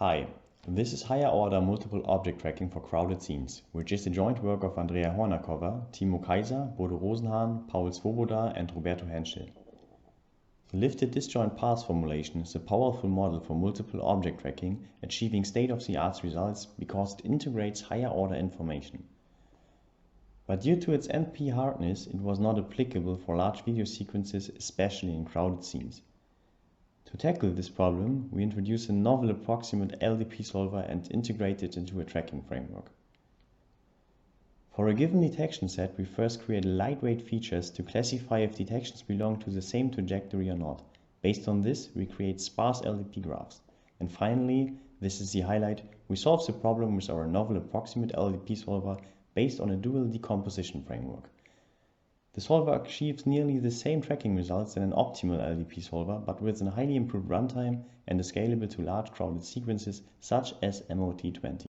Hi, this is higher order multiple object tracking for crowded scenes, which is the joint work of Andrea Hornakova, Timo Kaiser, Bodo Rosenhahn, Swoboda and Roberto Henschel. The lifted disjoint path formulation is a powerful model for multiple object tracking, achieving state-of-the-art results because it integrates higher order information. But due to its NP hardness, it was not applicable for large video sequences, especially in crowded scenes. To tackle this problem, we introduce a novel approximate LDP solver and integrate it into a tracking framework. For a given detection set, we first create lightweight features to classify if detections belong to the same trajectory or not. Based on this, we create sparse LDP graphs. And finally, this is the highlight, we solve the problem with our novel approximate LDP solver based on a dual decomposition framework. The solver achieves nearly the same tracking results than an optimal LDP solver, but with a highly improved runtime and is scalable to large crowded sequences such as MOT20.